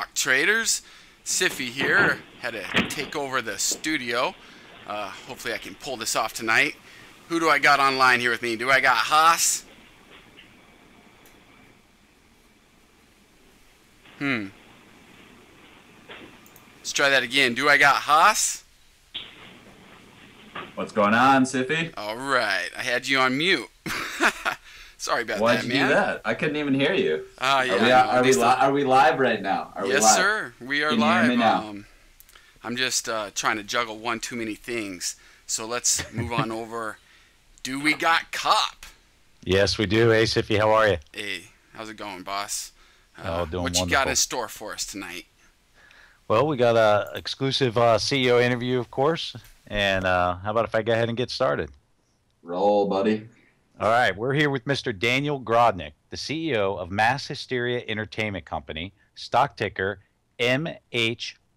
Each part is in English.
Stock Traders. Siffy here. Had to take over the studio. Hopefully I can pull this off tonight. Who do I got online here with me? Do I got Haas? Let's try that again. Do I got Haas? What's going on, Siffy? All right. I had you on mute. Sorry about Why'd that, you man. do that? I couldn't even hear you. Yeah. Are we live right now? Are we yes, live? sir. We are Can you live. hear me now? I'm just trying to juggle one too many things. So let's move on over. Do we got Cop? Yes, we do. Hey, Siffy, how are you? Hey, how's it going, boss? Doing what wonderful. you got in store for us tonight? Well, we got a exclusive CEO interview, of course. And how about if I go ahead and get started? Roll, buddy. All right, we're here with Mr. Daniel Grodnik, the CEO of Mass Hysteria Entertainment Company, stock ticker MHYS.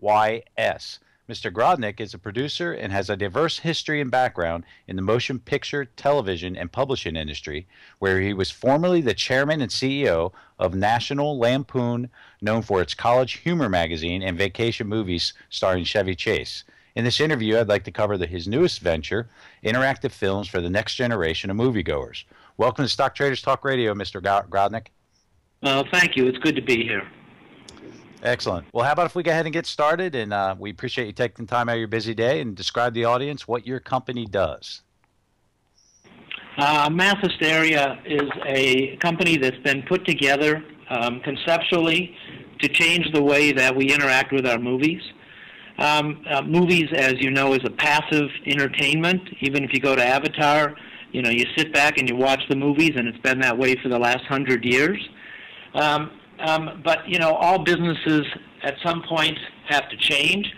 Mr. Grodnik is a producer and has a diverse history and background in the motion picture, television, and publishing industry, where he was formerly the chairman and CEO of National Lampoon, known for its college humor magazine and vacation movies starring Chevy Chase. In this interview, I'd like to cover his newest venture, interactive films for the next generation of moviegoers. Welcome to Stock Traders Talk Radio, Mr. Grodnik. Thank you. It's good to be here. Excellent. Well, how about if we go ahead and get started, and we appreciate you taking time out of your busy day and describe the audience what your company does. Mass Hysteria is a company that's been put together conceptually to change the way that we interact with our movies. Movies, as you know, is a passive entertainment. Even if you go to Avatar, you sit back and you watch the movies, and it's been that way for the last 100 years. But all businesses at some point have to change,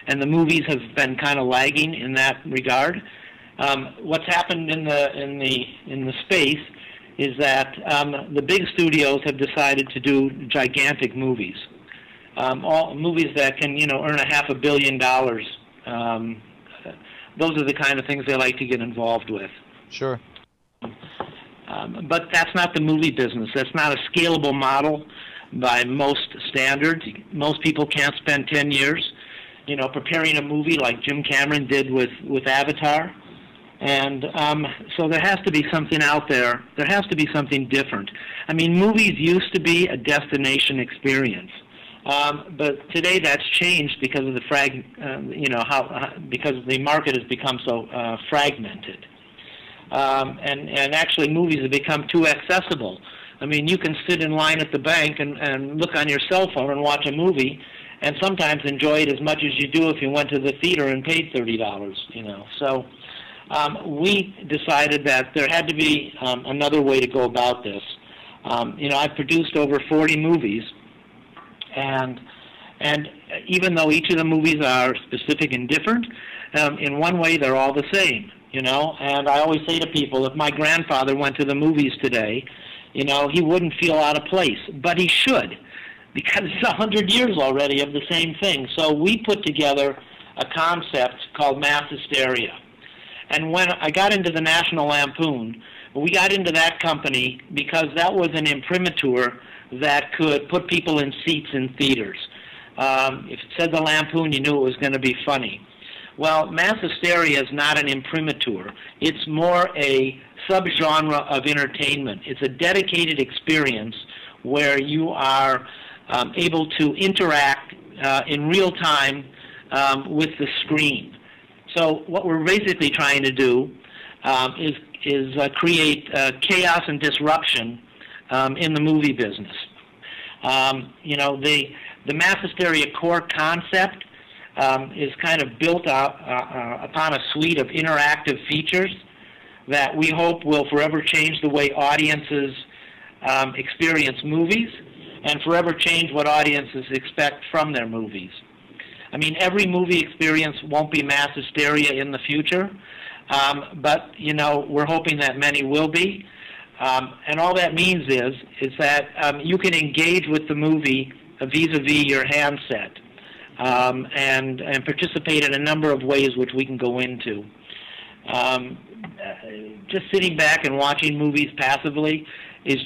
and the movies have been kind of lagging in that regard. What's happened in the space is that the big studios have decided to do gigantic movies. All movies that can, earn $500 million. Those are the kind of things they like to get involved with. Sure. But that's not the movie business. That's not a scalable model by most standards. Most people can't spend 10 years, preparing a movie like Jim Cameron did with Avatar. And so there has to be something out there. There has to be something different. I mean, movies used to be a destination experience. But today that's changed because of the because the market has become so fragmented, and actually movies have become too accessible. I mean, you can sit in line at the bank and look on your cell phone and watch a movie, and sometimes enjoy it as much as you do if you went to the theater and paid $30. So we decided that there had to be another way to go about this. I've produced over 40 movies. And even though each of the movies are specific and different, in one way they're all the same, And I always say to people, if my grandfather went to the movies today, he wouldn't feel out of place, but he should, because it's 100 years already of the same thing. So we put together a concept called Mass Hysteria. And when I got into the National Lampoon, we got into that company because that was an imprimatur that could put people in seats in theaters. If it said the Lampoon, you knew it was going to be funny. Well, Mass Hysteria is not an imprimatur. It's more a subgenre of entertainment. It's a dedicated experience where you are able to interact in real time with the screen. So what we're basically trying to do is create chaos and disruption in the movie business. The Mass Hysteria core concept is kind of built upon a suite of interactive features that we hope will forever change the way audiences experience movies and forever change what audiences expect from their movies. I mean, every movie experience won't be Mass Hysteria in the future, but, we're hoping that many will be. And all that means is that you can engage with the movie vis-a-vis your handset and participate in a number of ways which we can go into. Just sitting back and watching movies passively is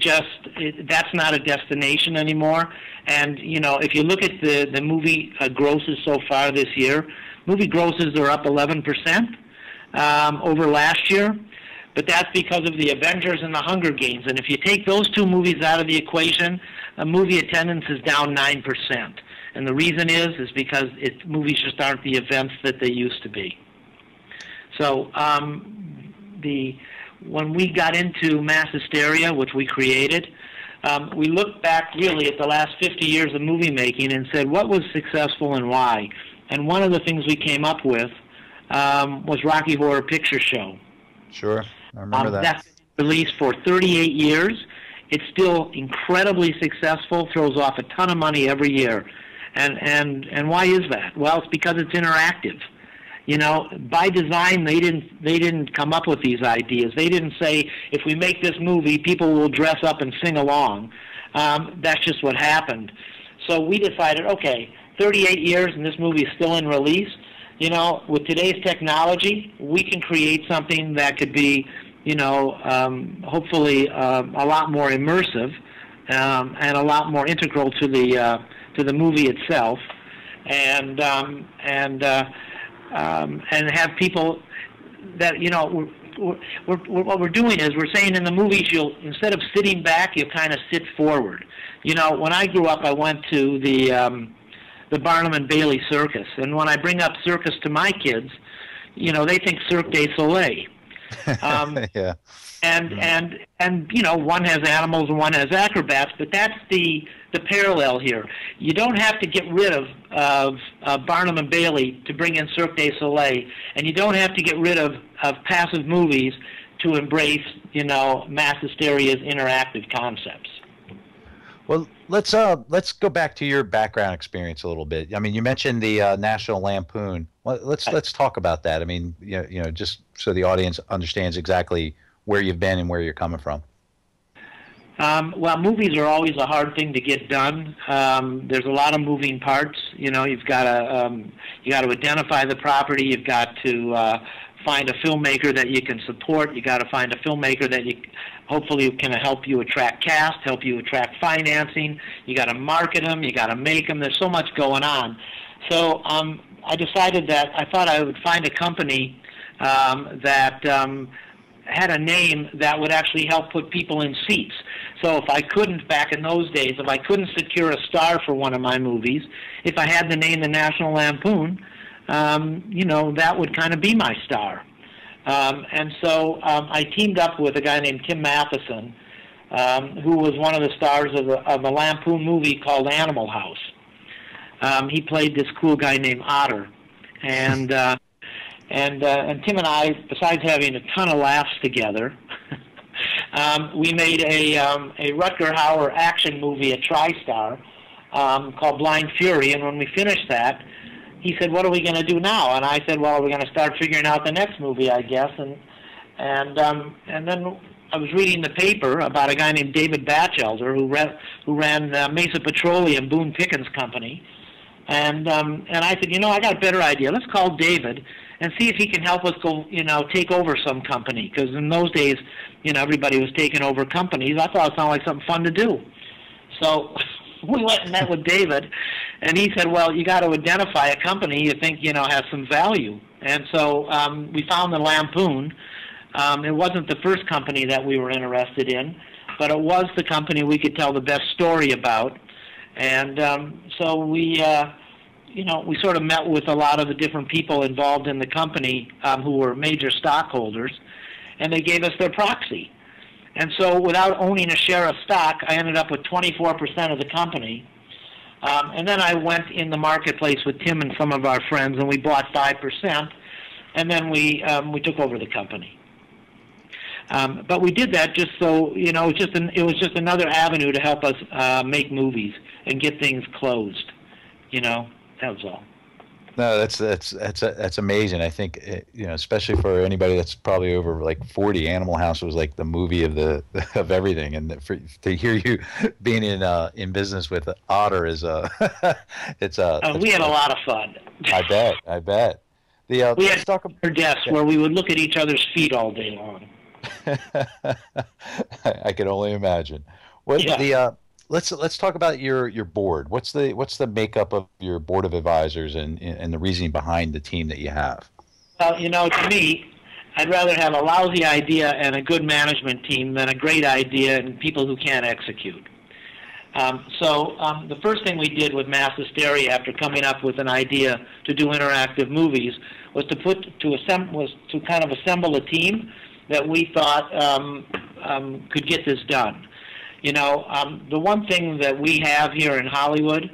that's not a destination anymore. And if you look at the movie grosses so far this year, movie grosses are up 11% over last year. But that's because of the Avengers and the Hunger Games. And if you take those two movies out of the equation, movie attendance is down 9%. And the reason is because movies just aren't the events that they used to be. So when we got into Mass Hysteria, which we created, we looked back really at the last 50 years of movie making and said what was successful and why. And one of the things we came up with was Rocky Horror Picture Show. Sure, I remember that. That's been released for 38 years. It's still incredibly successful, throws off a ton of money every year. And why is that? Well, it's because it's interactive. By design, they didn't come up with these ideas. They didn't say, if we make this movie, people will dress up and sing along. That's just what happened. So we decided, okay, 38 years and this movie is still in release. With today's technology, we can create something that could be, hopefully a lot more immersive and a lot more integral to the movie itself, and have people that what we're doing is we're saying in the movies instead of sitting back, you kind of sit forward. When I grew up, I went to the Barnum and Bailey Circus, and when I bring up circus to my kids, they think Cirque du Soleil. Yeah. And one has animals and one has acrobats, but that's the parallel here. You don't have to get rid of Barnum and Bailey to bring in Cirque du Soleil, and you don't have to get rid of passive movies to embrace Mass Hysteria's interactive concepts. Well, let's go back to your background experience a little bit. I mean, you mentioned the National Lampoon. Well, let's talk about that. I mean, just so the audience understands exactly where you've been and where you're coming from. Well, movies are always a hard thing to get done. There's a lot of moving parts. You've got to identify the property. You've got to find a filmmaker that you can support. You got to find a filmmaker that hopefully can help you attract cast, help you attract financing. You got to market them. You got to make them. There's so much going on. So I decided that I thought I would find a company that had a name that would actually help put people in seats. So if I couldn't, back in those days, if I couldn't secure a star for one of my movies, if I had the name the National Lampoon, that would kind of be my star. And so I teamed up with a guy named Tim Matheson, who was one of the stars of a Lampoon movie called Animal House. He played this cool guy named Otter. And Tim and I, besides having a ton of laughs together, we made a Rutger Hauer action movie at TriStar called Blind Fury. And when we finished that, he said, "What are we going to do now?" And I said, "Well, we're going to start figuring out the next movie, I guess." And then I was reading the paper about a guy named David Batchelder who ran Mesa Petroleum, Boone Pickens Company. And I said, I got a better idea. Let's call David and see if he can help us go, take over some company. Because in those days, everybody was taking over companies. I thought it sounded like something fun to do. So we went and met with David, and he said, well, you got to identify a company you think, has some value. And so we found the Lampoon. It wasn't the first company that we were interested in, but it was the company we could tell the best story about. And so we sort of met with a lot of the different people involved in the company who were major stockholders, and they gave us their proxy. And so without owning a share of stock, I ended up with 24% of the company. And then I went in the marketplace with Tim and some of our friends, and we bought 5%, and then we took over the company. But we did that just so, it was just another avenue to help us make movies and get things closed. That was all. No, that's amazing. I think especially for anybody that's probably over like 40, Animal House was like the movie of everything, and to hear you being in business with Otter is we had a lot of fun. I bet. We had our desks where we would look at each other's feet all day long. I can only imagine. What Yeah. the let's talk about your board. What's the makeup of your board of advisors and the reasoning behind the team that you have? Well, to me, I'd rather have a lousy idea and a good management team than a great idea and people who can't execute. The first thing we did with Mass Hysteria after coming up with an idea to do interactive movies was to kind of assemble a team that we thought could get this done. The one thing that we have here in Hollywood,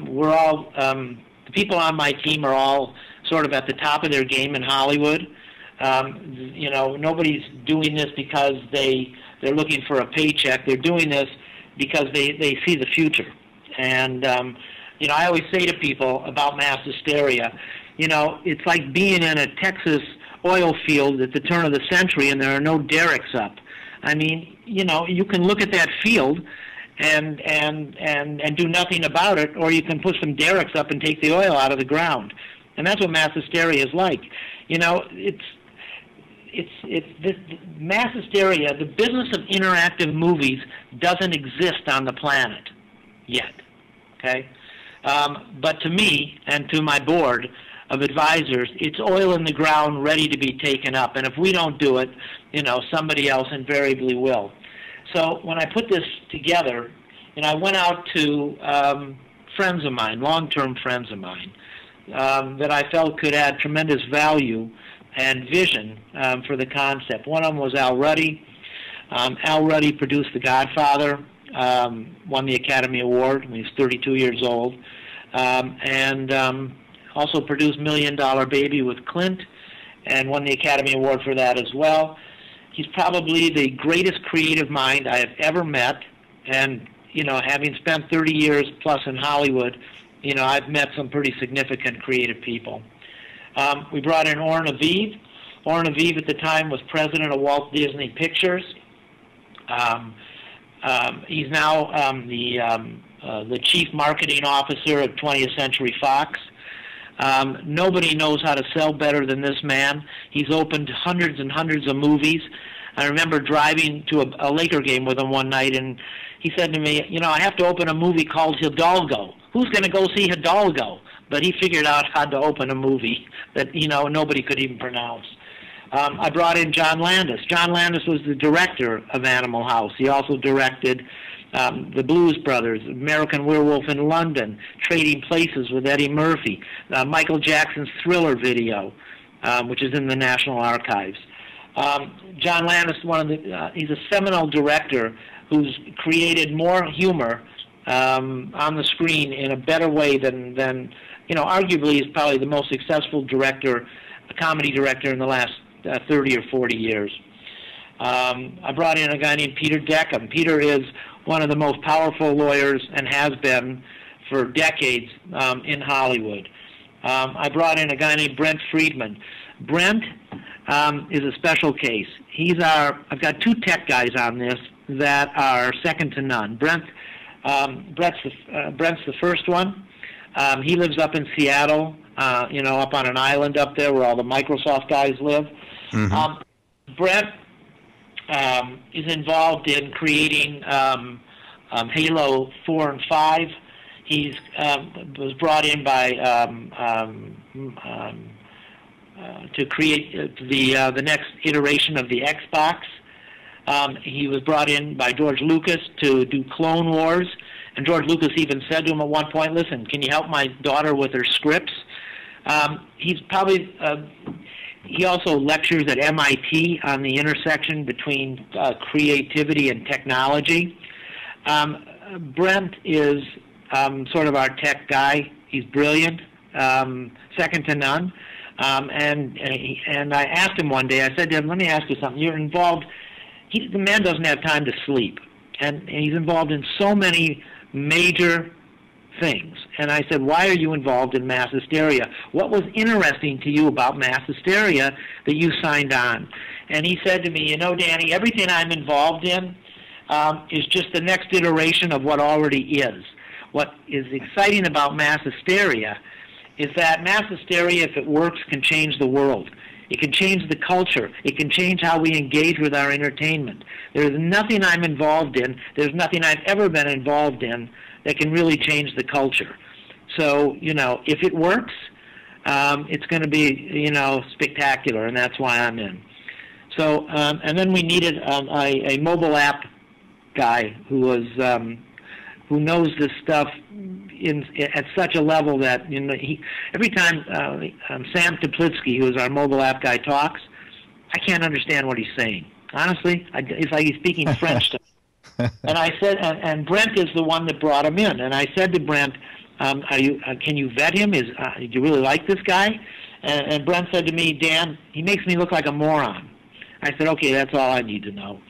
we're all the people on my team are all sort of at the top of their game in Hollywood. Nobody's doing this because they're looking for a paycheck. They're doing this because they see the future. And, I always say to people about Mass Hysteria, it's like being in a Texas oil field at the turn of the century and there are no derricks up. I mean, you can look at that field and do nothing about it, or you can put some derricks up and take the oil out of the ground. And that's what Mass Hysteria is like. This Mass Hysteria, the business of interactive movies doesn't exist on the planet yet, okay? But to me and to my board of advisors, it's oil in the ground ready to be taken up. And if we don't do it, somebody else invariably will. So when I put this together, I went out to friends of mine, long-term friends of mine, that I felt could add tremendous value and vision for the concept. One of them was Al Ruddy. Al Ruddy produced The Godfather, won the Academy Award when he was 32 years old, and also produced $1 Million Baby with Clint and won the Academy Award for that as well. He's probably the greatest creative mind I have ever met, and having spent 30 years plus in Hollywood, I've met some pretty significant creative people. We brought in Oren Aviv. Oren Aviv at the time was president of Walt Disney Pictures. He's now the chief marketing officer at 20th Century Fox. Nobody knows how to sell better than this man. He's opened hundreds and hundreds of movies. I remember driving to a Laker game with him one night, and he said to me, I have to open a movie called Hidalgo. Who's going to go see Hidalgo? But he figured out how to open a movie that, nobody could even pronounce. I brought in John Landis. John Landis was the director of Animal House. He also directed The Blues Brothers, American Werewolf in London, Trading Places with Eddie Murphy, Michael Jackson's Thriller video, which is in the National Archives. John Landis, he's a seminal director who's created more humor on the screen in a better way than arguably is probably the most successful comedy director in the last 30 or 40 years. I brought in a guy named Peter Deckham. Peter is one of the most powerful lawyers and has been for decades in Hollywood. I brought in a guy named Brent Friedman. Brent is a special case. I've got two tech guys on this that are second to none. Brent's the first one. He lives up in Seattle, up on an island up there where all the Microsoft guys live. Mm-hmm. Brent is involved in creating Halo 4 and 5. He was brought in by to create the next iteration of the Xbox. He was brought in by George Lucas to do Clone Wars, and George Lucas even said to him at one point, "Listen, can you help my daughter with her scripts?" He also lectures at MIT on the intersection between creativity and technology. Brent is sort of our tech guy. He's brilliant, second to none. And I asked him one day, I said to him, let me ask you something. You're involved, the man doesn't have time to sleep. And he's involved in so many major things. And I said, why are you involved in Mass Hysteria? What was interesting to you about Mass Hysteria that you signed on? And he said to me, Danny, everything I'm involved in is just the next iteration of what already is. What is exciting about Mass Hysteria is that Mass Hysteria, if it works, can change the world. It can change the culture. It can change how we engage with our entertainment. There's nothing I'm involved in, there's nothing I've ever been involved in that can really change the culture. So, you know, if it works, it's going to be, you know, spectacular, and that's why I'm in. So, and then we needed a mobile app guy who was who knows this stuff at such a level that, you know, every time Sam Teplitsky, who is our mobile app guy, talks, I can't understand what he's saying. Honestly, it's like he's speaking French to me. And I said, and Brent is the one that brought him in, and I said to Brent, can you vet him? Do you really like this guy? And Brent said to me, Dan, he makes me look like a moron. I said, okay, that's all I need to know.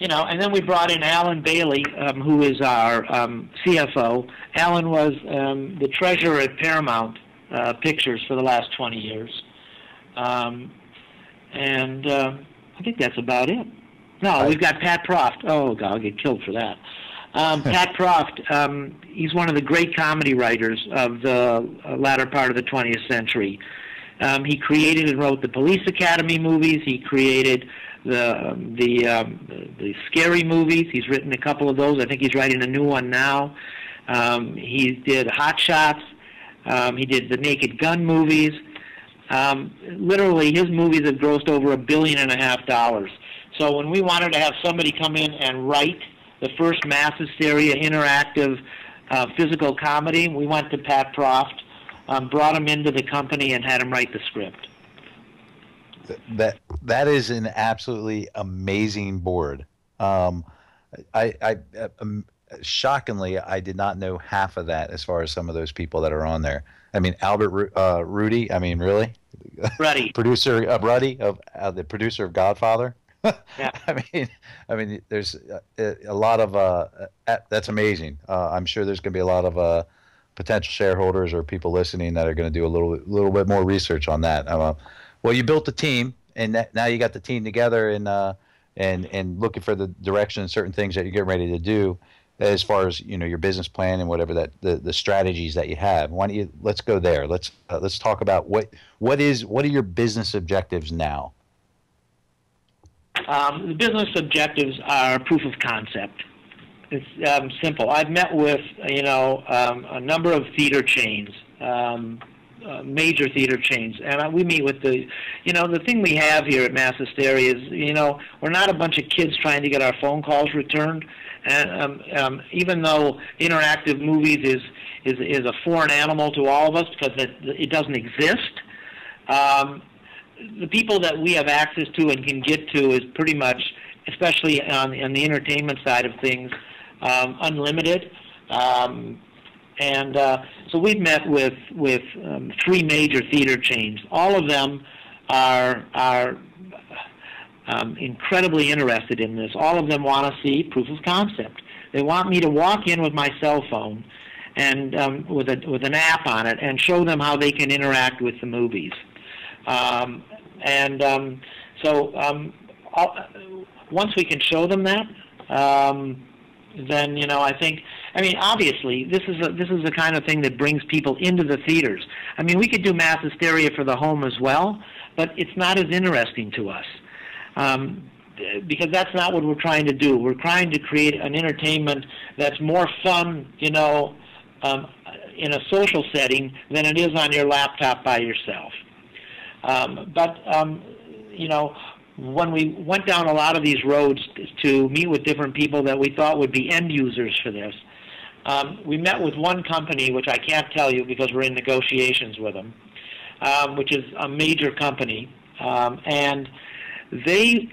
You know, and then we brought in Alan Bailey, who is our CFO. Alan was the treasurer at Paramount Pictures for the last 20 years. I think that's about it. No, we've got Pat Proft. Oh, God, I'll get killed for that. Pat Proft, he's one of the great comedy writers of the latter part of the 20th century. He created and wrote the Police Academy movies. He created the scary movies. He's written a couple of those. I think he's writing a new one now. He did Hot Shots. He did the Naked Gun movies. Literally, his movies have grossed over $1.5 billion. So when we wanted to have somebody come in and write the first Mass Hysteria interactive physical comedy, we went to Pat Proft, brought him into the company, and had him write the script. That is an absolutely amazing board. Shockingly, I did not know half of that as far as some of those people that are on there. I mean, Albert Rudy. I mean, really, Ruddy, producer of Ruddy, of the producer of Godfather. Yeah. I mean, there's a lot of that's amazing. I'm sure there's going to be a lot of potential shareholders or people listening that are going to do a little bit more research on that. Well, you built the team, and now you got the team together and looking for the direction and certain things that you're getting ready to do, as far as, you know, your business plan and whatever that the strategies that you have. Why don't you let's go there? Let's talk about what are your business objectives now? The business objectives are proof of concept. It's simple. I've met with, you know, a number of theater chains, major theater chains, and we meet with the thing we have here at Mass Hysteria is, you know, we're not a bunch of kids trying to get our phone calls returned, and even though interactive movies is a foreign animal to all of us because it doesn't exist. The people that we have access to and can get to is pretty much, especially on the entertainment side of things, unlimited. So we've met with 3 major theater chains. All of them are incredibly interested in this. All of them want to see proof of concept. They want me to walk in with my cell phone and with an app on it and show them how they can interact with the movies. Once we can show them that, then, you know, I mean, obviously, this is the kind of thing that brings people into the theaters. I mean, we could do Mass Hysteria for the home as well, but it's not as interesting to us because that's not what we're trying to do. We're trying to create an entertainment that's more fun, you know, in a social setting than it is on your laptop by yourself. You know, when we went down a lot of these roads to meet with different people that we thought would be end users for this, we met with one company, which I can't tell you because we're in negotiations with them, which is a major company, and they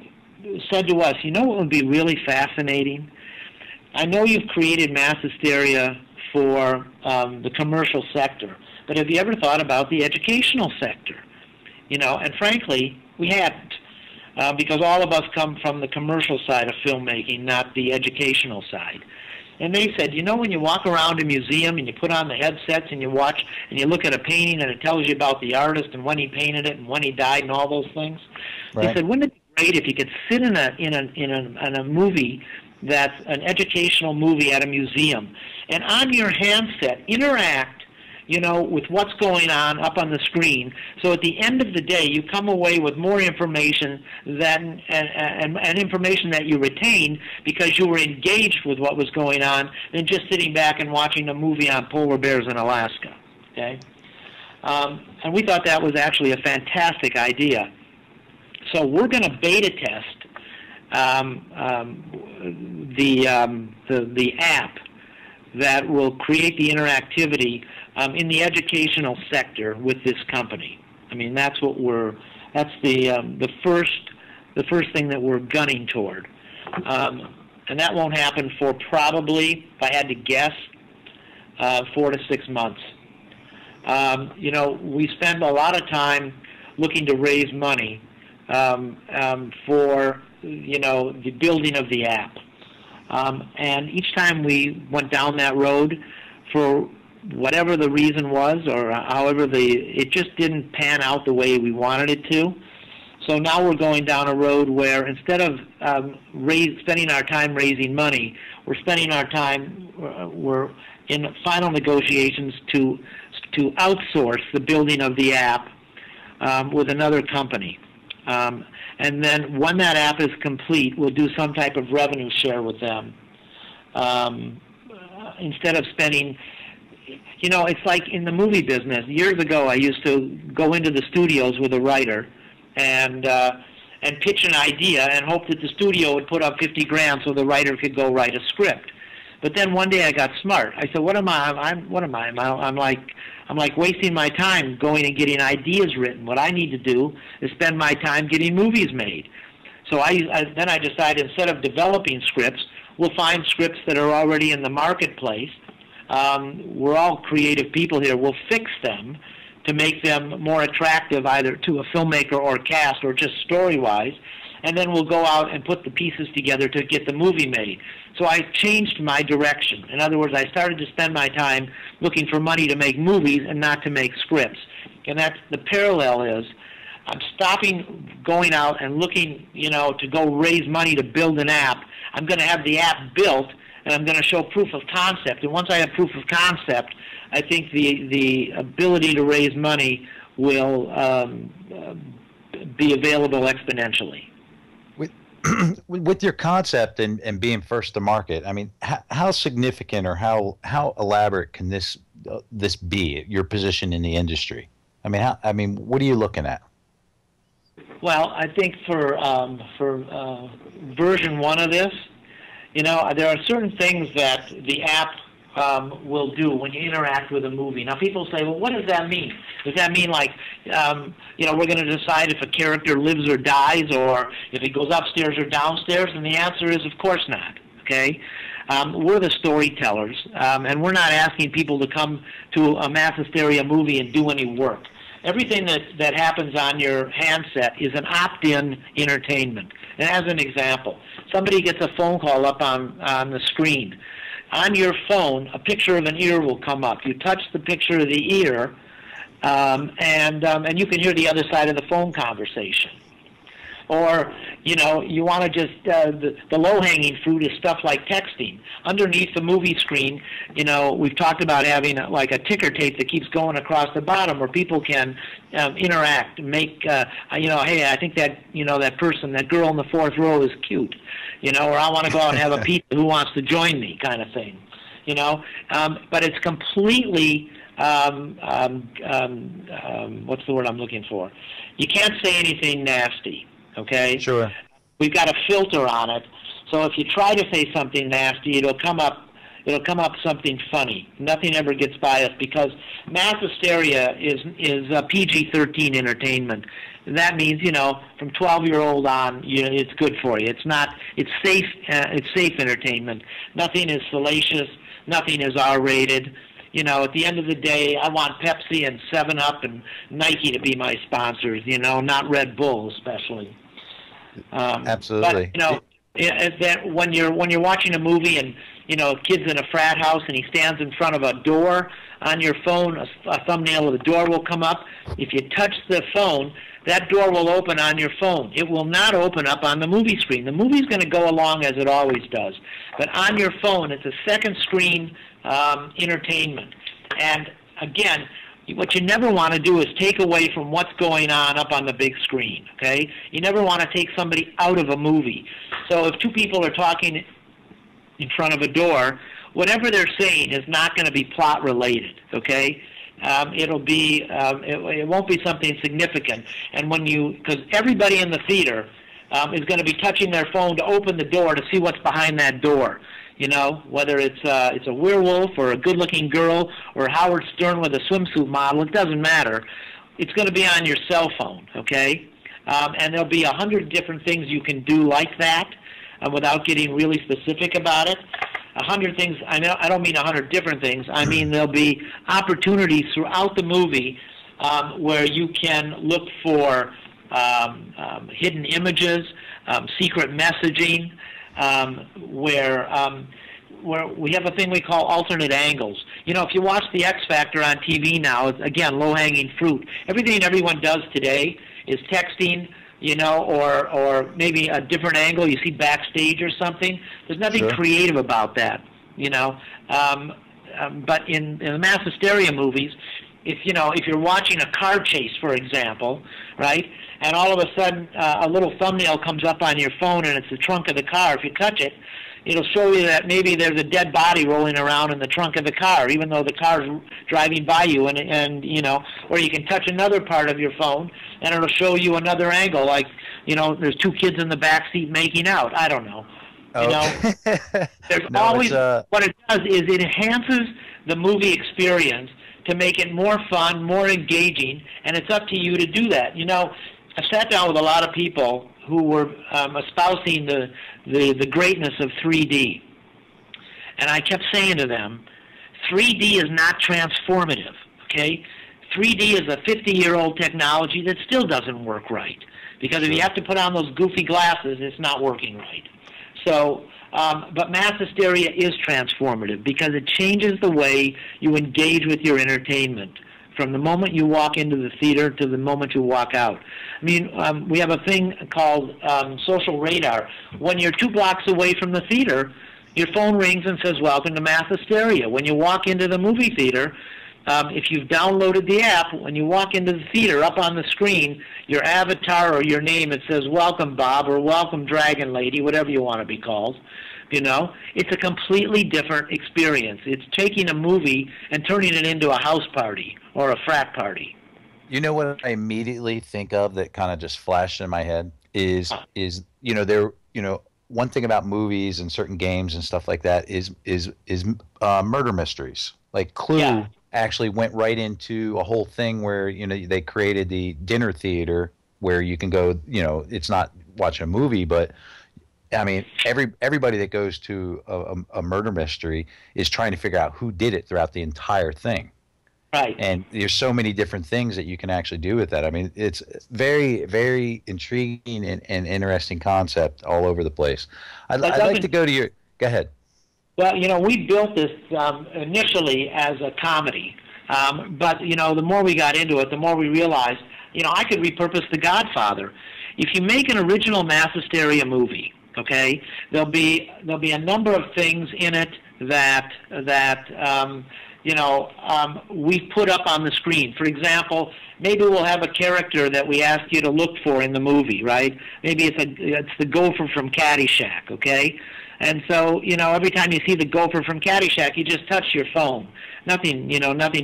said to us, you know what would be really fascinating? I know you've created Mass Hysteria for the commercial sector, but have you ever thought about the educational sector? You know, and frankly, we hadn't, because all of us come from the commercial side of filmmaking, not the educational side. And they said, you know, when you walk around a museum and you put on the headsets and you watch and you look at a painting and it tells you about the artist and when he painted it and when he died and all those things, right. They said, wouldn't it be great if you could sit in a movie that's an educational movie at a museum and on your handset interact, with what's going on up on the screen. So at the end of the day, you come away with more information than and information that you retain because you were engaged with what was going on than just sitting back and watching a movie on polar bears in Alaska. Okay, and we thought that was actually a fantastic idea. So we're going to beta test the app that will create the interactivity in the educational sector with this company. I mean, that's the first thing that we're gunning toward, and that won't happen for probably, if I had to guess, 4 to 6 months. We spend a lot of time looking to raise money for the building of the app. And each time we went down that road, for whatever the reason was, or however it just didn't pan out the way we wanted it to. So now we're going down a road where instead of spending our time raising money, we're spending our time, we're in final negotiations to outsource the building of the app with another company. And then when that app is complete, we'll do some type of revenue share with them. Instead of spending, it's like in the movie business. Years ago, I used to go into the studios with a writer and pitch an idea and hope that the studio would put up 50 grand so the writer could go write a script. But then one day I got smart. I said, what am I? I'm like wasting my time going and getting ideas written. What I need to do is spend my time getting movies made. So then I decided instead of developing scripts, we'll find scripts that are already in the marketplace. We're all creative people here. We'll fix them to make them more attractive either to a filmmaker or cast or just story-wise. And then we'll go out and put the pieces together to get the movie made. So I changed my direction. In other words, I started to spend my time looking for money to make movies and not to make scripts. And that's the parallel is I'm stopping going out and looking, to go raise money to build an app. I'm going to have the app built, and I'm going to show proof of concept. And once I have proof of concept, I think the ability to raise money will be available exponentially. With your concept and being first to market, I mean, how significant or how elaborate can this be? Your position in the industry. I mean, what are you looking at? Well, I think for version 1 of this, there are certain things that the app will do when you interact with a movie. Now, people say, well, what does that mean? Does that mean like, we're going to decide if a character lives or dies, or if it goes upstairs or downstairs? And the answer is, of course not, okay? We're the storytellers, and we're not asking people to come to a Mass Hysteria movie and do any work. Everything that happens on your handset is an opt-in entertainment. And as an example, somebody gets a phone call up on the screen. On your phone, a picture of an ear will come up. You touch the picture of the ear, and you can hear the other side of the phone conversation. Or, you want to just, the low-hanging fruit is stuff like texting. Underneath the movie screen, we've talked about having like a ticker tape that keeps going across the bottom where people can interact, make, hey, I think that, that person, that girl in the 4th row is cute, or I want to go out and have a pizza, who wants to join me kind of thing, but it's completely, what's the word I'm looking for? You can't say anything nasty. Okay. Sure. We've got a filter on it, so if you try to say something nasty, it'll come up something funny. Nothing ever gets by us because Mass Hysteria is PG-13 entertainment. That means from 12-year-old on, it's good for you. It's safe entertainment. Nothing is salacious. Nothing is R-rated. At the end of the day, I want Pepsi and 7-Up and Nike to be my sponsors, not Red Bull especially. Absolutely. But, that when you're watching a movie and, a kid's in a frat house and he stands in front of a door on your phone, a thumbnail of the door will come up. If you touch the phone, that door will open on your phone. It will not open up on the movie screen. The movie's going to go along as it always does. But on your phone, it's a second screen entertainment. And again, what you never want to do is take away from what's going on up on the big screen, okay? You never want to take somebody out of a movie. So if two people are talking in front of a door, whatever they're saying is not going to be plot related, okay? It'll be, it won't be something significant. And because everybody in the theater is going to be touching their phone to open the door to see what's behind that door. You know, whether it's a werewolf or a good-looking girl or Howard Stern with a swimsuit model, it doesn't matter. It's going to be on your cell phone, okay? And there'll be 100 different things you can do like that without getting really specific about it. 100 things, I don't mean 100 different things. I mean there'll be opportunities throughout the movie where you can look for hidden images, secret messaging, where we have a thing we call alternate angles. You know, if you watch the X Factor on TV now, it's, again, low-hanging fruit. Everything everyone does today is texting, you know, or maybe a different angle you see backstage or something. There's nothing creative about that, you know. But in the mass hysteria movies, if you're watching a car chase, for example, right, and all of a sudden a little thumbnail comes up on your phone and it's the trunk of the car, if you touch it, it'll show you that maybe there's a dead body rolling around in the trunk of the car, even though the car's driving by you, and you know, or you can touch another part of your phone and it'll show you another angle, like, you know, there's two kids in the back seat making out. I don't know. You know, there's always, what it does is it enhances the movie experience to make it more fun, more engaging, and it's up to you to do that. You know, I sat down with a lot of people who were espousing the greatness of 3D. And I kept saying to them, 3D is not transformative, okay? 3D is a 50-year-old technology that still doesn't work right. Because if you have to put on those goofy glasses, it's not working right. So, but mass hysteria is transformative because it changes the way you engage with your entertainment from the moment you walk into the theater to the moment you walk out. I mean, we have a thing called social radar. When you're 2 blocks away from the theater, your phone rings and says, "Welcome to mass hysteria." When you walk into the movie theater, if you've downloaded the app, when you walk into the theater, up on the screen, your avatar or your name, it says, "Welcome, Bob," or "Welcome, Dragon Lady," whatever you want to be called. You know, it's a completely different experience. It's taking a movie and turning it into a house party or a frat party. You know what I immediately think of that kind of just flashed in my head is one thing about movies and certain games and stuff like that is murder mysteries. Like Clue actually went right into a whole thing where, you know, they created the dinner theater where you can go, you know, it's not watching a movie, but I mean, everybody that goes to a murder mystery is trying to figure out who did it throughout the entire thing. Right. And there's so many different things that you can actually do with that. I mean, it's very, very intriguing and interesting concept all over the place. I'd like to go to your – go ahead. Well, you know, we built this initially as a comedy. But, you know, the more we got into it, the more we realized, you know, I could repurpose The Godfather. If you make an original mass hysteria movie, okay, there'll be a number of things in it that we put up on the screen. For example, maybe we'll have a character that we ask you to look for in the movie, right? Maybe it's the gopher from Caddyshack, okay? And so, you know, every time you see the gopher from Caddyshack, you just touch your phone. Nothing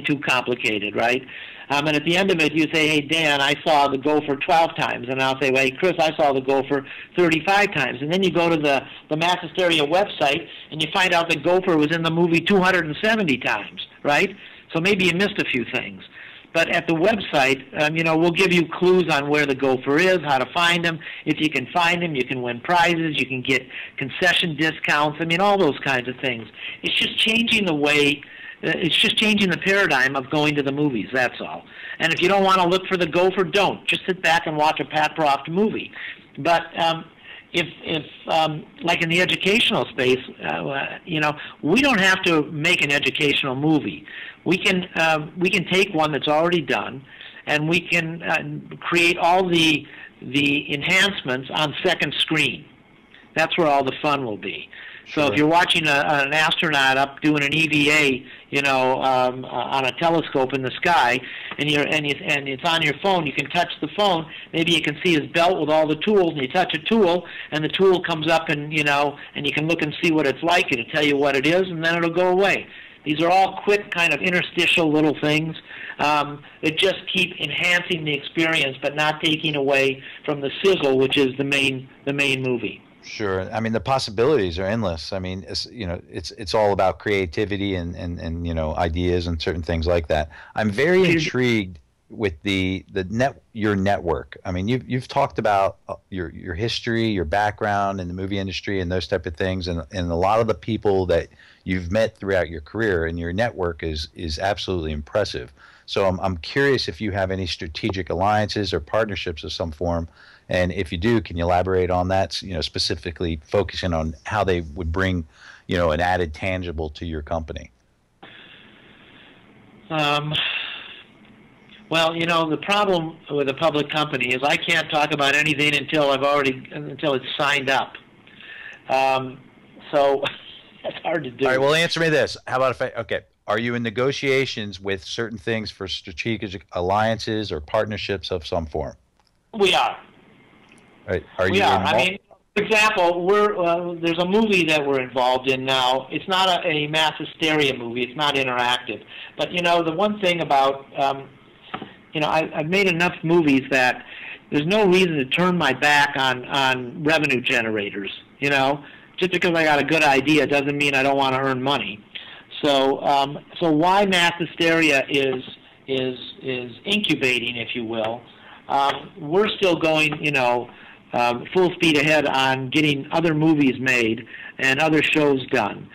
too complicated, right? And at the end of it, you say, "Hey, Dan, I saw the gopher 12 times." And I'll say, "Well, hey, Chris, I saw the gopher 35 times. And then you go to the Mass Hysteria website, and you find out the gopher was in the movie 270 times, right? So maybe you missed a few things. But at the website, we'll give you clues on where the gopher is, how to find him. If you can find him, you can win prizes. You can get concession discounts. I mean, all those kinds of things. It's just changing the way... It's just changing the paradigm of going to the movies, that's all. And if you don't want to look for the gopher, don't. Just sit back and watch a Pat Proft movie. But if like in the educational space, we don't have to make an educational movie. We can take one that's already done, and we can create all the enhancements on second screen. That's where all the fun will be. So if you're watching an astronaut up doing an EVA, on a telescope in the sky, and it's on your phone, you can touch the phone. Maybe you can see his belt with all the tools, and you touch a tool, and the tool comes up, and you can look and see what it's like. It'll tell you what it is, and then it'll go away. These are all quick, kind of interstitial little things that just keep enhancing the experience, but not taking away from the sizzle, which is the main movie. Sure. I mean, the possibilities are endless. I mean, it's all about creativity and ideas and certain things like that. I'm very intrigued with your network. I mean, you've talked about your history, your background in the movie industry, and those type of things, and a lot of the people that you've met throughout your career, and your network is absolutely impressive. So I'm curious if you have any strategic alliances or partnerships of some form. And if you do, can you elaborate on that, specifically focusing on how they would bring, an added tangible to your company? Well, the problem with a public company is I can't talk about anything until it's signed up. So that's hard to do. All right, well, answer me this. How about are you in negotiations with certain things for strategic alliances or partnerships of some form? We are. Are you? I mean, for example, there's a movie that we're involved in now. It's not a mass hysteria movie. It's not interactive. But the one thing about I've made enough movies that there's no reason to turn my back on revenue generators. Just because I got a good idea doesn't mean I don't want to earn money. So why mass hysteria is incubating, if you will. We're still going, full speed ahead on getting other movies made and other shows done.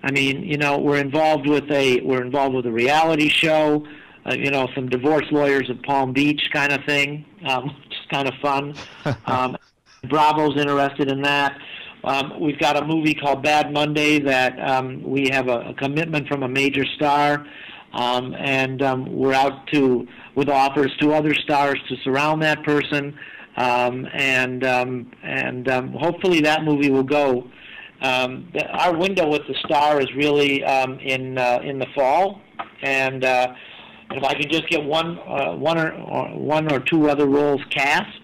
I mean, we're involved with a reality show, some divorce lawyers of Palm Beach kind of thing, which is kind of fun. Bravo's interested in that. We've got a movie called Bad Monday that we have a commitment from a major star, and we're out with offers to other stars to surround that person. And hopefully that movie will go. Our window with the star is really in the fall, and if I can just get one or two other roles cast,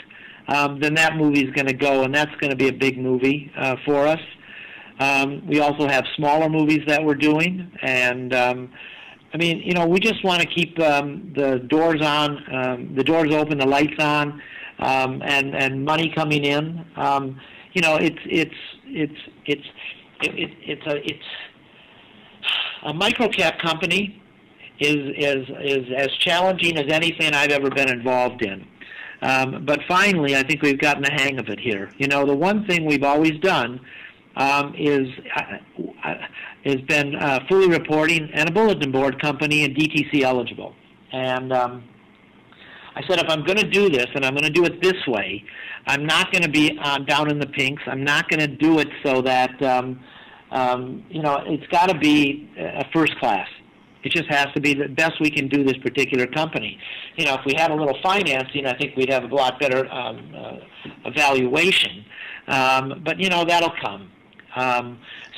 then that movie is going to go, and that's going to be a big movie for us. We also have smaller movies that we're doing, and we just want to keep the doors on, the doors open, the lights on. And money coming in. It's a microcap company is as challenging as anything I've ever been involved in. But finally, I think we've gotten the hang of it here. The one thing we've always done has been fully reporting and a bulletin board company and DTC eligible. And I said, if I'm going to do this, and I'm going to do it this way, I'm not going to be down in the pinks. I'm not going to do it so that, it's got to be a first class. It just has to be the best we can do this particular company. If we had a little financing, I think we'd have a lot better evaluation. But, that'll come.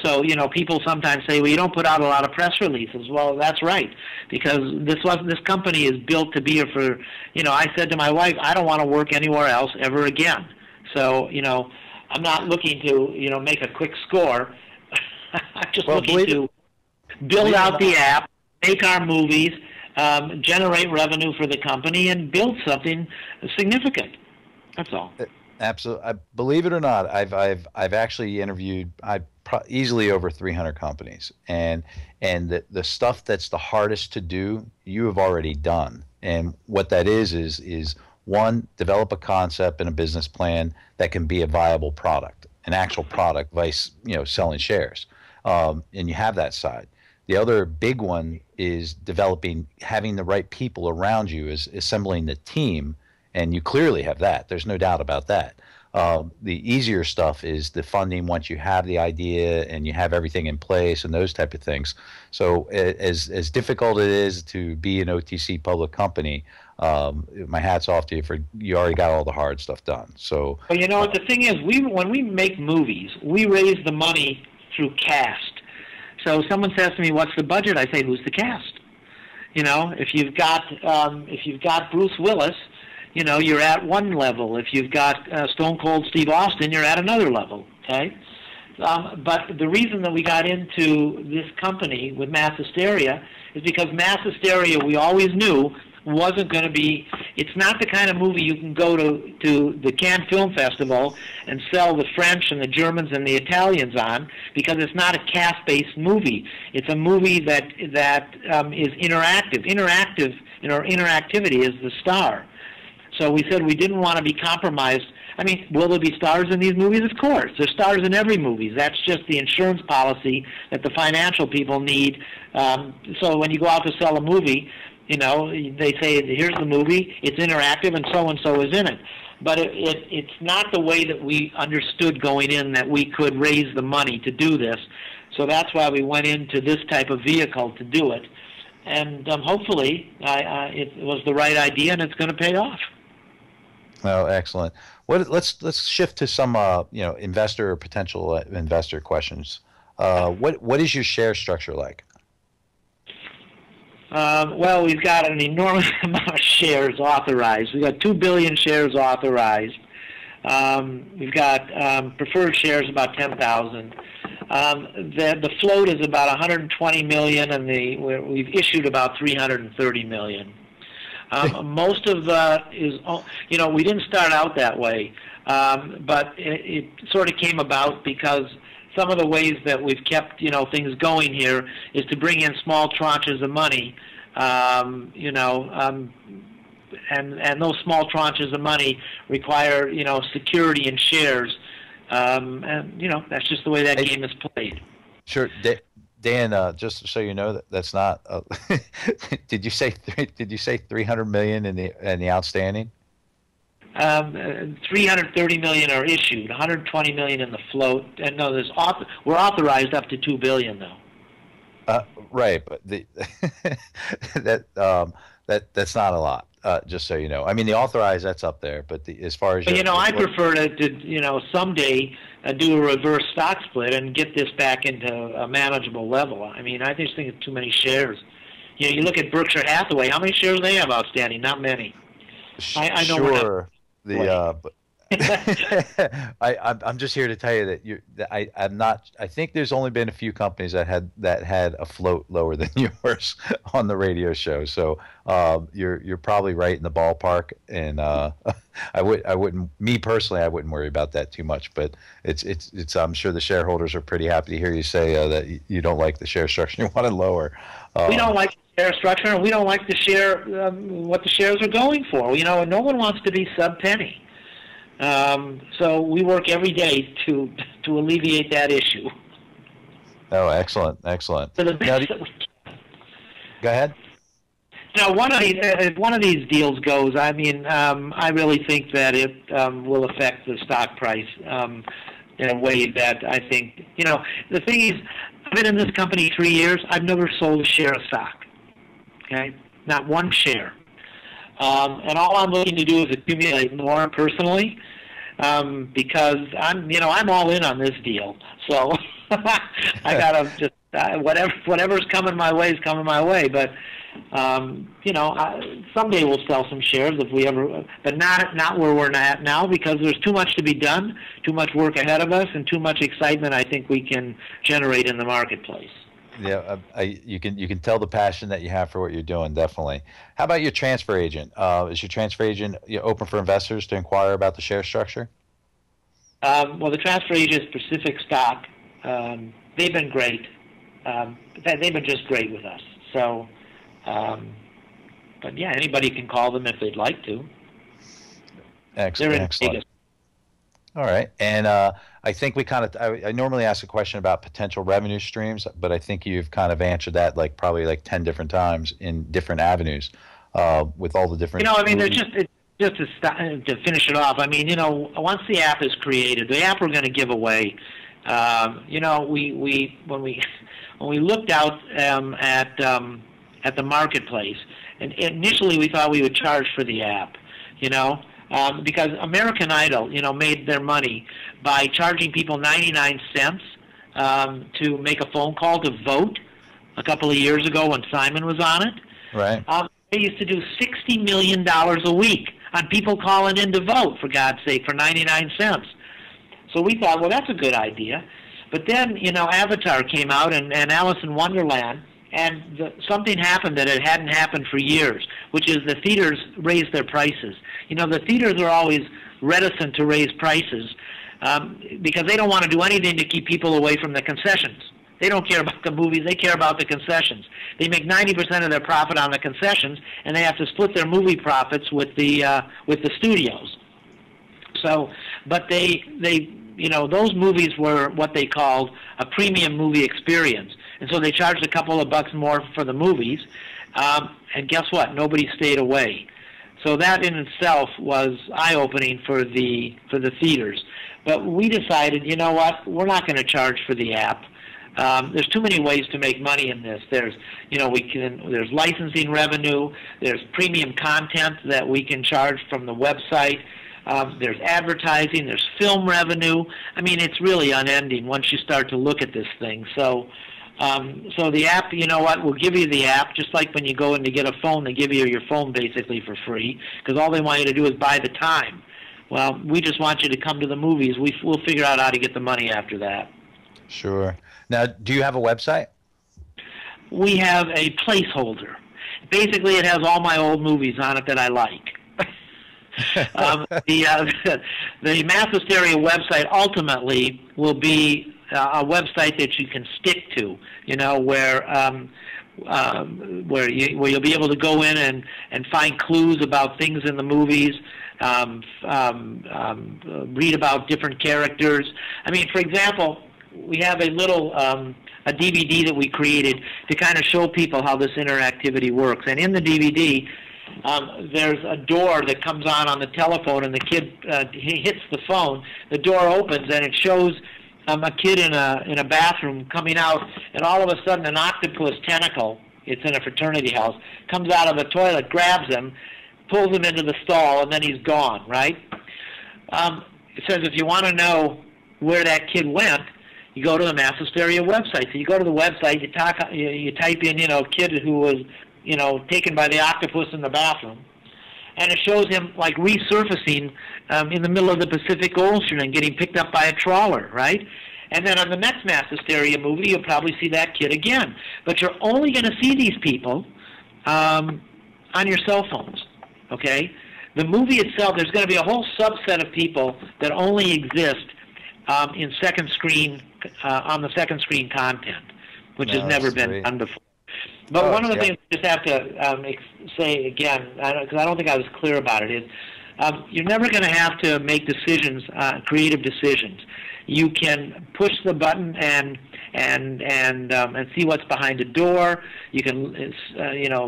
So, people sometimes say, well, you don't put out a lot of press releases. Well, that's right, because this company is built to be here for, I said to my wife, I don't want to work anywhere else ever again. So, I'm not looking to, make a quick score. I'm just looking to build out the app, make our movies, generate revenue for the company, and build something significant. That's all. Absolutely. Believe it or not, I've actually interviewed easily over 300 companies, and the stuff that's the hardest to do, you have already done. And what that is one, develop a concept and a business plan that can be a viable product, an actual product, vice selling shares, and you have that side. The other big one is having the right people around you, is assembling the team. And you clearly have that. There's no doubt about that. The easier stuff is the funding once you have the idea and you have everything in place and those type of things. So as difficult it is to be an OTC public company, my hat's off to you for you already got all the hard stuff done. So, well, what the thing is, when we make movies, we raise the money through cast. So someone says to me, "What's the budget?" I say, "Who's the cast?" You know, if you've got Bruce Willis, you know, you're at one level. If you've got Stone Cold Steve Austin, you're at another level. Okay. But the reason that we got into this company with Mass Hysteria is because Mass Hysteria, we always knew, wasn't going to be, it's not the kind of movie you can go to the Cannes Film Festival and sell the French and the Germans and the Italians on, because it's not a cast-based movie. It's a movie that is interactive. Interactivity is the star. So we said we didn't want to be compromised. I mean, will there be stars in these movies? Of course. There's stars in every movie. That's just the insurance policy that the financial people need. So when you go out to sell a movie, you know, they say, here's the movie, it's interactive, and so is in it. But it's not the way that we understood going in, that we could raise the money to do this. So that's why we went into this type of vehicle to do it. And hopefully it was the right idea, and it's going to pay off. Oh, excellent. Let's shift to some investor or potential investor questions. What is your share structure like? Well, we've got an enormous amount of shares authorized. We've got 2 billion shares authorized. We've got preferred shares about 10,000. The float is about 120 million, and we've issued about 330 million. Most of is, you know, we didn't start out that way, but it sort of came about because some of the ways that we've kept, you know, things going here is to bring in small tranches of money, and those small tranches of money require, you know, security in shares, and you know, that's just the way that game is played. Sure. Dan, just so you know, that's not. Did you say 300 million in the outstanding? 330 million are issued, 120 million in the float, and no, we're authorized up to 2 billion though. Right, but that's not a lot. Just so you know, I mean, the authorized, that's up there, but as far as but, you know, I prefer to you know, someday do a reverse stock split and get this back into a manageable level. I mean, I just think it's too many shares. You know, you look at Berkshire Hathaway, how many shares they have outstanding? Not many. I know. Sure. I'm just here to tell you that I'm not. I think there's only been a few companies that had a float lower than yours on the radio show. So you're probably right in the ballpark, and I wouldn't. Me personally, I wouldn't worry about that too much. But it's. I'm sure the shareholders are pretty happy to hear you say that you don't like the share structure. You want it lower. We don't like the share structure, and we don't like the share what the shares are going for. You know, no one wants to be sub-penny. So we work every day to alleviate that issue. Oh, excellent, excellent. So go ahead. Now, if one of these deals goes, I mean, I really think that it will affect the stock price in a way that I think, you know, the thing is, I've been in this company 3 years. I've never sold a share of stock. Okay, not one share. And all I'm looking to do is accumulate more personally, because I'm all in on this deal. So I gotta just whatever's coming my way is coming my way. But someday we'll sell some shares if we ever, but not where we're at now, because there's too much to be done, too much work ahead of us, and too much excitement I think we can generate in the marketplace. Yeah, you can tell the passion that you have for what you're doing, definitely. How about your transfer agent? Is your transfer agent open for investors to inquire about the share structure? Well, the transfer agent is Pacific Stock. They've been great. They've been just great with us. So, but yeah, anybody can call them if they'd like to. Excellent. Excellent. All right, and I think I normally ask a question about potential revenue streams, but I think you've kind of answered that probably 10 different times in different avenues with all the different. I mean, just to finish it off. I mean, once the app is created, the app we're going to give away. When we looked out at the marketplace, and initially we thought we would charge for the app, because American Idol, made their money by charging people 99 cents to make a phone call to vote a couple of years ago when Simon was on it. Right. They used to do $60 million a week on people calling in to vote, for God's sake, for 99 cents. So we thought, well, that's a good idea. But then, Avatar came out and Alice in Wonderland, and something happened that it hadn't happened for years, which is the theaters raised their prices. The theaters are always reticent to raise prices because they don't want to do anything to keep people away from the concessions. They don't care about the movies. They care about the concessions. They make 90% of their profit on the concessions, and they have to split their movie profits with the studios. So, but those movies were what they called a premium movie experience, and so they charged a couple of bucks more for the movies. And guess what? Nobody stayed away. So that in itself was eye-opening for the theaters. But we decided, you know what? We're not going to charge for the app. There's too many ways to make money in this. There's licensing revenue. There's premium content that we can charge from the website. There's advertising. There's film revenue. I mean, it's really unending once you start to look at this thing. So the app, you know what? We'll give you the app just like when you go in to get a phone. They give you your phone basically for free because all they want you to do is buy the time. Well, we just want you to come to the movies. We'll figure out how to get the money after that. Sure. Now, do you have a website? We have a placeholder. Basically, it has all my old movies on it that I like. The Mass Hysteria website ultimately will be a website that you can stick to, where you'll be able to go in and find clues about things in the movies, read about different characters. I mean, for example, we have a little a DVD that we created to kind of show people how this interactivity works. And in the DVD, there's a door that comes on the telephone, and the kid he hits the phone. The door opens, and it shows a kid in a bathroom coming out, and all of a sudden an octopus tentacle, it's in a fraternity house, comes out of the toilet, grabs him, pulls him into the stall, and then he's gone, right? It says if you want to know where that kid went, you go to the Mass Hysteria website. So you go to the website, you type in, kid who was, taken by the octopus in the bathroom, and it shows him like resurfacing in the middle of the Pacific Ocean and getting picked up by a trawler, right? And then on the next Mass Hysteria movie, you'll probably see that kid again. But you're only going to see these people on your cell phones, okay? The movie itself, there's going to be a whole subset of people that only exist in second screen, on the second screen content, which has never been done before. But one of the things I just have to say again, because I don't think I was clear about it, is you're never going to have to make decisions, creative decisions. You can push the button and see what's behind a door. You can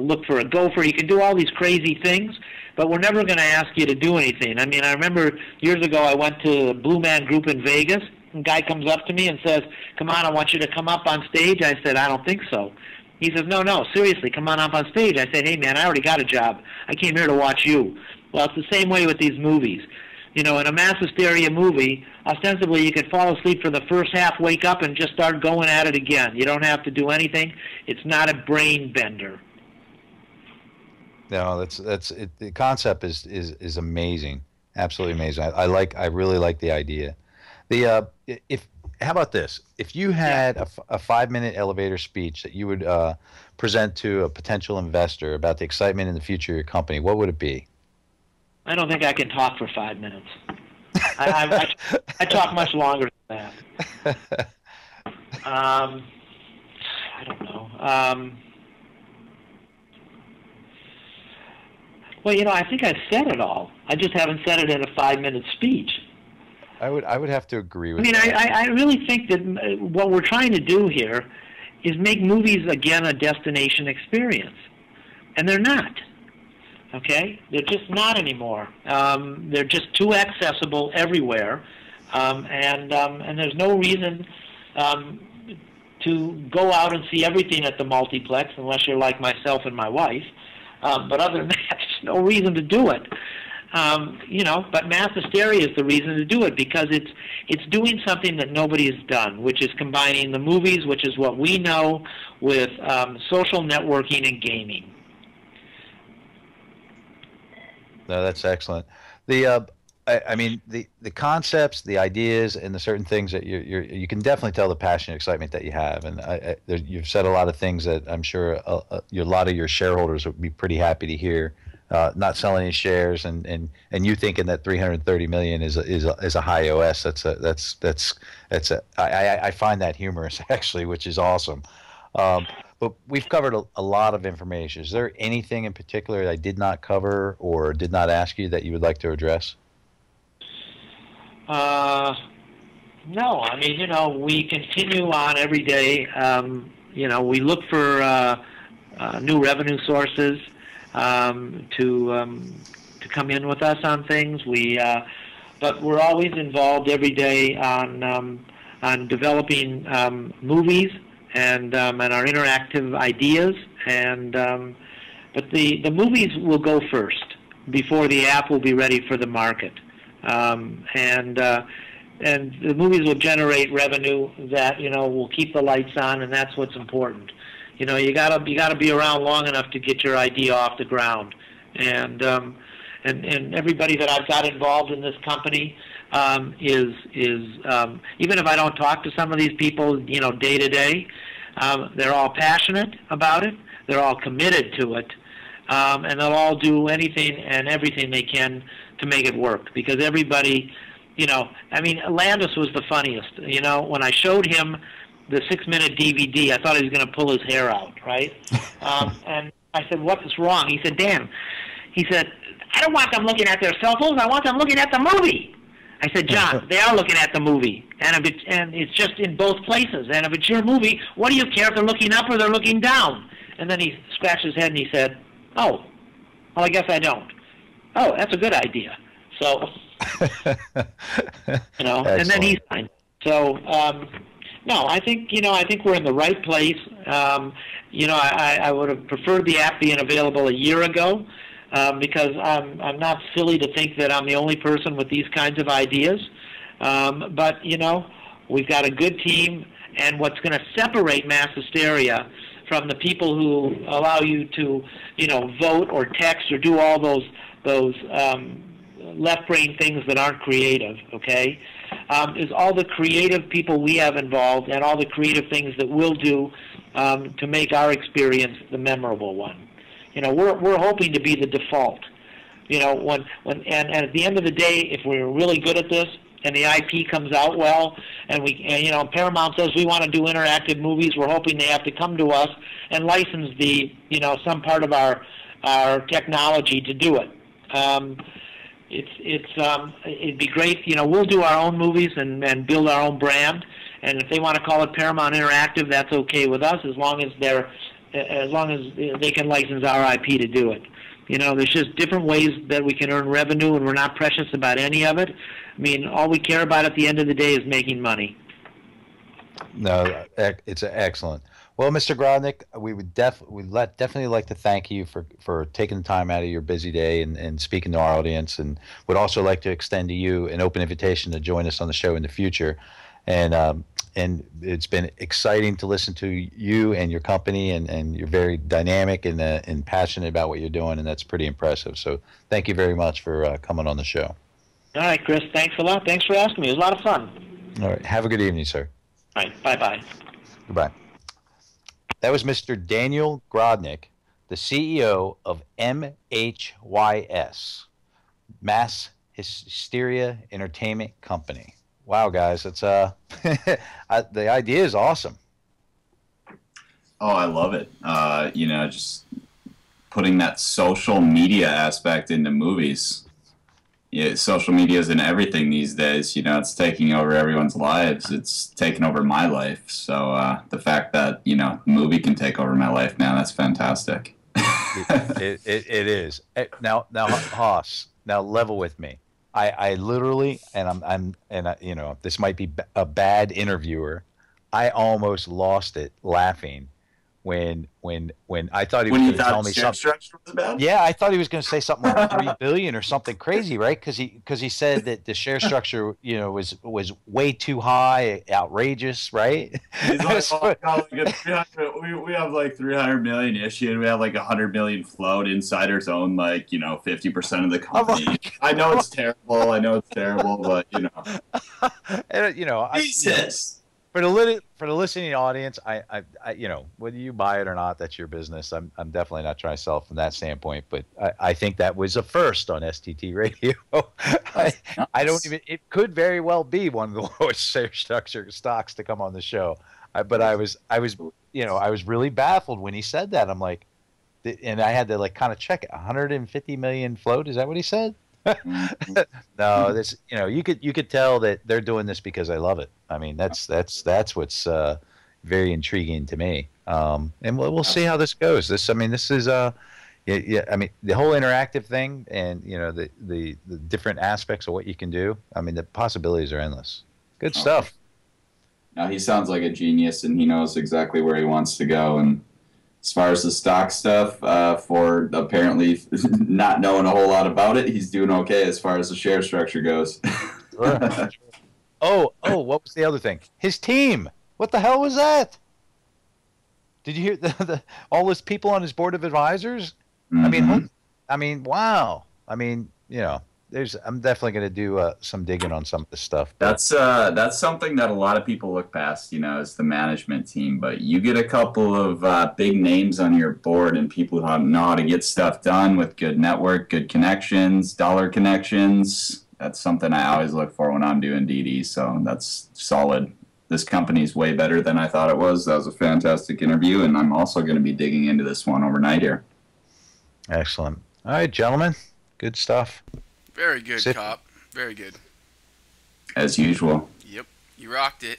look for a gopher. You can do all these crazy things, but we're never going to ask you to do anything. I mean, I remember years ago I went to a Blue Man Group in Vegas. A guy comes up to me and says, "Come on, I want you to come up on stage." I said, "I don't think so." He says, no, seriously, come on up on stage. I said, "Hey, man, I already got a job. I came here to watch you." Well, it's the same way with these movies. In a Mass Hysteria movie, ostensibly you could fall asleep for the first half, wake up, and just start going at it again. You don't have to do anything. It's not a brain bender. No, that's it. The concept is amazing, absolutely amazing. I really like the idea. How about this? If you had a 5-minute elevator speech that you would present to a potential investor about the excitement in the future of your company, what would it be? I don't think I can talk for 5 minutes. I talk much longer than that. I don't know. Well, I think I've said it all. I just haven't said it in a 5-minute speech. I would have to agree with that. I really think that what we're trying to do here is make movies, again, a destination experience. And they're not. Okay? They're just not anymore. They're just too accessible everywhere. And there's no reason to go out and see everything at the multiplex unless you're like myself and my wife. But other than that, there's no reason to do it. But Mass Hysteria is the reason to do it, because it's doing something that nobody has done, which is combining the movies, which is what we know, with social networking and gaming. No, that's excellent. I mean, the concepts, the ideas, and the certain things that you can definitely tell the passion and excitement that you have. And you've said a lot of things that I'm sure a lot of your shareholders would be pretty happy to hear. Not selling any shares, and you thinking that 330 million is a high OS. I find that humorous actually, which is awesome. But we've covered a lot of information. Is there anything in particular that I did not cover or did not ask you that you would like to address? No, I mean, we continue on every day. We look for new revenue sources to come in with us on things. But we're always involved every day on developing movies and our interactive ideas. But the movies will go first before the app will be ready for the market. And the movies will generate revenue that will keep the lights on, and that's what's important. You gotta be around long enough to get your idea off the ground. And everybody that I've got involved in this company is even if I don't talk to some of these people day to day, they're all passionate about it. They're all committed to it, and they'll all do anything and everything they can to make it work, because everybody, Landis was the funniest. When I showed him the 6-minute DVD, I thought he was going to pull his hair out, right? And I said, "What's wrong?" He said, "Dan," he said, "I don't want them looking at their cell phones. I want them looking at the movie." I said, "John, they are looking at the movie, and it's just in both places. And if it's your movie, what do you care if they're looking up or they're looking down?" And then he scratched his head and he said, "Oh, well, I guess I don't." "Oh, that's a good idea." So, and then he's fine. So, no, I think we're in the right place. I would have preferred the app being available a year ago, because I'm not silly to think that I'm the only person with these kinds of ideas. But we've got a good team, and what's going to separate Mass Hysteria from the people who allow you to vote or text or do all those left brain things that aren't creative, okay, is all the creative people we have involved and all the creative things that we'll do to make our experience the memorable one. We're hoping to be the default. And at the end of the day, if we're really good at this and the IP comes out well, and Paramount says we want to do interactive movies, we're hoping they have to come to us and license some part of our technology to do it. It'd be great. We'll do our own movies and build our own brand. And if they want to call it Paramount Interactive, that's okay with us, as long as they can license our IP to do it. There's just different ways that we can earn revenue, and we're not precious about any of it. I mean, all we care about at the end of the day is making money. No, it's excellent. Well, Mr. Grodnik, we would definitely like to thank you for taking the time out of your busy day and speaking to our audience, and would also like to extend to you an open invitation to join us on the show in the future. And it's been exciting to listen to you and your company, and you're very dynamic and passionate about what you're doing, and that's pretty impressive. So thank you very much for coming on the show. All right, Chris, thanks a lot. Thanks for asking me. It was a lot of fun. All right. Have a good evening, sir. All right. Bye-bye. Goodbye. That was Mr. Daniel Grodnik, the CEO of MHYS, Mass Hysteria Entertainment Company. Wow, guys, it's the idea is awesome. Oh, I love it. Just putting that social media aspect into movies. Yeah, social media is in everything these days. It's taking over everyone's lives. It's taken over my life. So the fact that the movie can take over my life now, that's fantastic. it is. Now, Haas. Now, level with me. I literally, and this might be a bad interviewer, I almost lost it laughing when I thought he When was you going to thought tell me share something. structure was bad? Yeah, I thought he was going to say something like 3 billion or something crazy, right? Because he said that the share structure, was way too high, outrageous, right? He's like, oh, I got like a 300, we have like 300 million issued. We have like 100 million float. Insiders own like 50% of the company. I know it's terrible. I know it's terrible, but And, Jesus. for the listening audience, I whether you buy it or not, that's your business. I'm definitely not trying to sell from that standpoint, but I think that was a first on STT Radio. I don't even. It could very well be one of the lowest share structure stocks to come on the show. But I was really baffled when he said that. I'm like, and I had to like kind of check it. 150 million float. Is that what he said? No, this you could tell that they're doing this because I love it. I mean, that's what's very intriguing to me. And we'll see how this goes. This is yeah. I mean, the whole interactive thing, and the different aspects of what you can do. I mean, the possibilities are endless. Good stuff. Now he sounds like a genius, and he knows exactly where he wants to go. And as far as the stock stuff, for apparently not knowing a whole lot about it, he's doing okay as far as the share structure goes. Sure. Oh, what was the other thing? His team. What the hell was that? Did you hear all those people on his board of advisors? Mm-hmm. I mean, wow. I mean, I'm definitely going to do some digging on some of this stuff. That's something that a lot of people look past, is the management team. But you get a couple of big names on your board and people who know how to get stuff done with good network, good connections, dollar connections. That's something I always look for when I'm doing DD. So that's solid. This company's way better than I thought it was. That was a fantastic interview, and I'm also going to be digging into this one overnight here. Excellent. All right, gentlemen. Good stuff. Very good, Cop. Very good. As usual. Yep. You rocked it.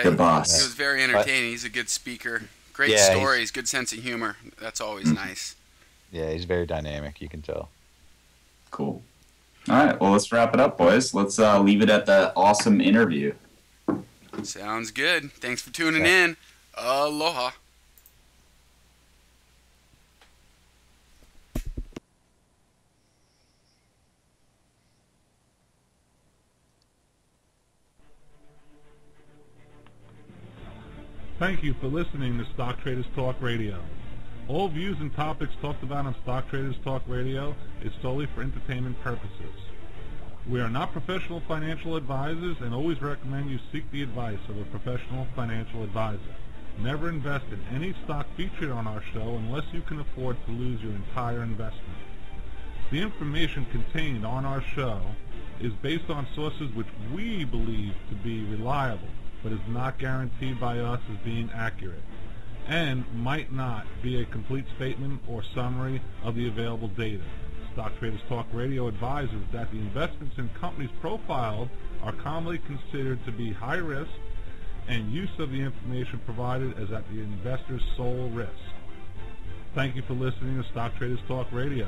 Good boss. He was very entertaining. He's a good speaker. Great stories, good sense of humor. That's always nice. Yeah, he's very dynamic. You can tell. Cool. All right. Well, let's wrap it up, boys. Let's leave it at that awesome interview. Sounds good. Thanks for tuning in. Aloha. Thank you for listening to Stock Traders Talk Radio. All views and topics talked about on Stock Traders Talk Radio is solely for entertainment purposes. We are not professional financial advisors and always recommend you seek the advice of a professional financial advisor. Never invest in any stock featured on our show unless you can afford to lose your entire investment. The information contained on our show is based on sources which we believe to be reliable, but is not guaranteed by us as being accurate, and might not be a complete statement or summary of the available data. Stock Traders Talk Radio advises that the investments in companies profiled are commonly considered to be high risk, and use of the information provided is at the investor's sole risk. Thank you for listening to Stock Traders Talk Radio.